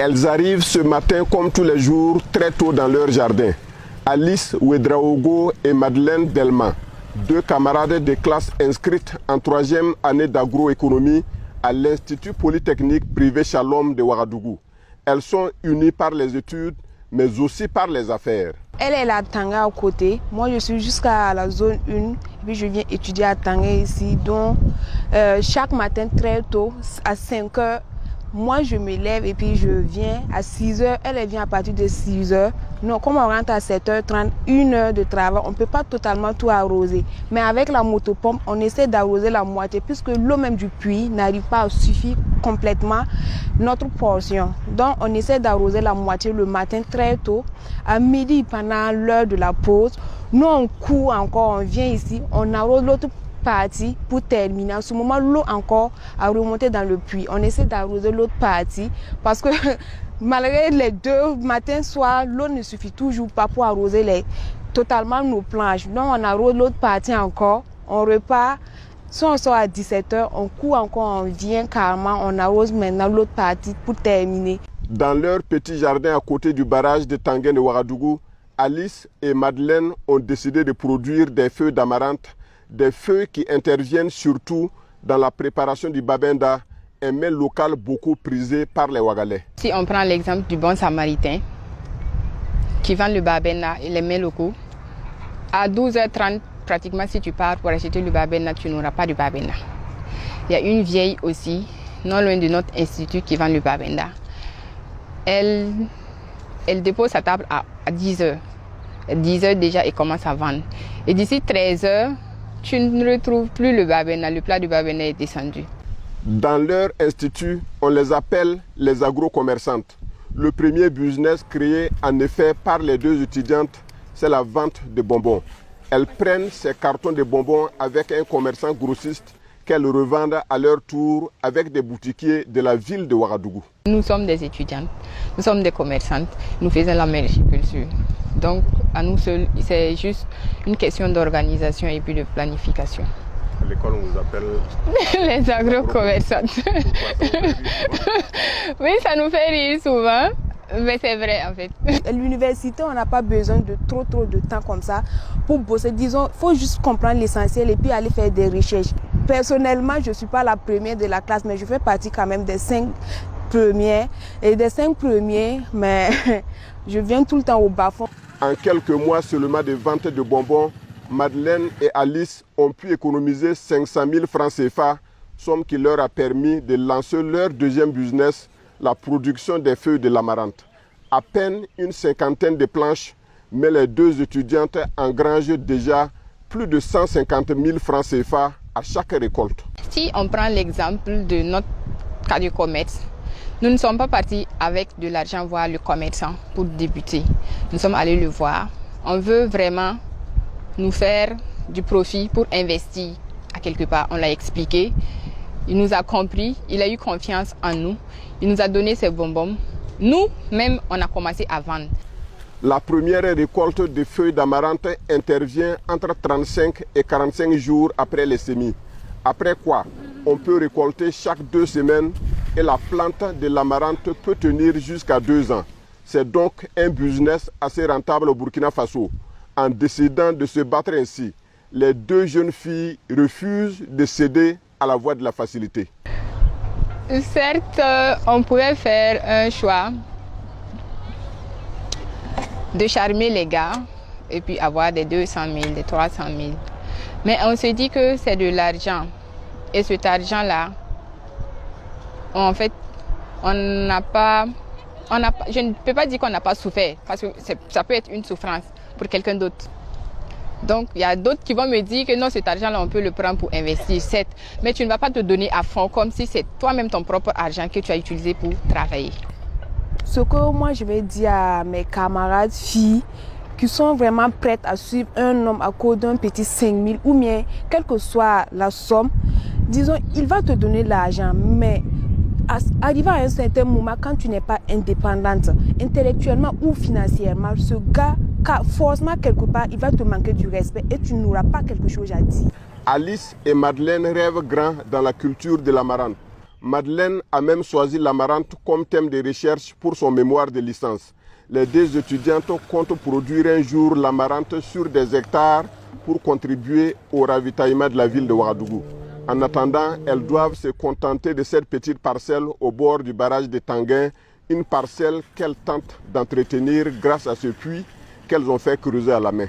Elles arrivent ce matin comme tous les jours très tôt dans leur jardin. Alice Ouedraogo et Madeleine Delma, deux camarades de classe inscrites en 3e année d'agroéconomie à l'Institut Polytechnique privé Shalom de Ouagadougou. Elles sont unies par les études, mais aussi par les affaires. Elle est à Tanga à côté. Moi, je suis jusqu'à la zone 1. Et puis, je viens étudier à Tanga ici. Donc, chaque matin, très tôt, à 5 h, moi, je me lève et puis je viens à 6 h. Elle vient à partir de 6 h. Non, comme on rentre à 7 h30, 1 heure de travail, on ne peut pas totalement tout arroser. Mais avec la motopompe, on essaie d'arroser la moitié puisque l'eau même du puits n'arrive pas à suffire complètement notre portion. Donc, on essaie d'arroser la moitié le matin très tôt. À midi, pendant l'heure de la pause, nous, on court encore, on vient ici, on arrose l'autre partie pour terminer. À ce moment, l'eau encore a remonté dans le puits. On essaie d'arroser l'autre partie parce que malgré les deux matins, soir, l'eau ne suffit toujours pas pour arroser totalement nos planches. Donc, on arrose l'autre partie encore, on repart. Si on sort à 17 h, on court encore, on vient carrément, on arrose maintenant l'autre partie pour terminer. Dans leur petit jardin à côté du barrage de Tanguin de Ouagadougou, Alice et Madeleine ont décidé de produire des feuilles d'amarante, des feuilles qui interviennent surtout dans la préparation du babenda, un mets local beaucoup prisé par les Ouagalais. Si on prend l'exemple du bon samaritain qui vend le babenda et les mets locaux, à 12 h 30, pratiquement si tu pars pour acheter le babenda, tu n'auras pas de babenda. Il y a une vieille aussi, non loin de notre institut, qui vend le babenda. Elle dépose sa table à 10 h. 10 h déjà, elle commence à vendre. Et d'ici 13 h, tu ne retrouves plus le babenda, le plat du babenda est descendu. Dans leur institut, on les appelle les agro-commerçantes. Le premier business créé en effet par les deux étudiantes, c'est la vente de bonbons. Elles prennent ces cartons de bonbons avec un commerçant grossiste qu'elles revendent à leur tour avec des boutiquiers de la ville de Ouagadougou. Nous sommes des étudiantes, nous sommes des commerçantes, nous faisons la mériculture. Donc à nous seuls, c'est juste une question d'organisation et puis de planification. À l'école, on vous appelle les agro-commerçantes. Oui, ça nous fait rire souvent, mais c'est vrai en fait. À l'université, on n'a pas besoin de trop de temps comme ça pour bosser. Disons, il faut juste comprendre l'essentiel et puis aller faire des recherches. Personnellement, je ne suis pas la première de la classe, mais je fais partie quand même des 5 premiers. Et des 5 premiers, mais je viens tout le temps au bas-fond. En quelques mois seulement de vente de bonbons, Madeleine et Alice ont pu économiser 500 000 francs CFA, somme qui leur a permis de lancer leur deuxième business, la production des feuilles de l'amarante. À peine une 50aine de planches, mais les deux étudiantes engrangent déjà plus de 150 000 francs CFA à chaque récolte. Si on prend l'exemple de notre cas de commerce, nous ne sommes pas partis avec de l'argent voir le commerçant pour débuter. Nous sommes allés le voir. On veut vraiment nous faire du profit pour investir à quelque part. On l'a expliqué. Il nous a compris. Il a eu confiance en nous. Il nous a donné ses bonbons. Nous-mêmes, on a commencé à vendre. La première récolte de feuilles d'amarante intervient entre 35 et 45 jours après les semis. Après quoi, on peut récolter chaque 2 semaines et la plante de l'amarante peut tenir jusqu'à 2 ans. C'est donc un business assez rentable au Burkina Faso. En décidant de se battre ainsi, les deux jeunes filles refusent de céder à la voie de la facilité. Certes, on pouvait faire un choix de charmer les gars et puis avoir des 200 000, des 300 000. Mais on se dit que c'est de l'argent. Et cet argent-là, en fait, je ne peux pas dire qu'on n'a pas souffert, parce que ça peut être une souffrance pour quelqu'un d'autre. Donc, il y a d'autres qui vont me dire que non, cet argent-là, on peut le prendre pour investir, certes, mais tu ne vas pas te donner à fond comme si c'est toi-même ton propre argent que tu as utilisé pour travailler. Ce que moi, je vais dire à mes camarades filles qui sont vraiment prêtes à suivre un homme à cause d'un petit 5 000 ou bien, quelle que soit la somme, disons, il va te donner l'argent, mais arrivé à un certain moment, quand tu n'es pas indépendante, intellectuellement ou financièrement, ce gars, forcément quelque part, il va te manquer du respect et tu n'auras pas quelque chose à dire. Alice et Madeleine rêvent grand dans la culture de l'amarante. Madeleine a même choisi l'amarante comme thème de recherche pour son mémoire de licence. Les deux étudiantes comptent produire un jour l'amarante sur des hectares pour contribuer au ravitaillement de la ville de Ouagadougou. En attendant, elles doivent se contenter de cette petite parcelle au bord du barrage de Tanguin, une parcelle qu'elles tentent d'entretenir grâce à ce puits qu'elles ont fait creuser à la main.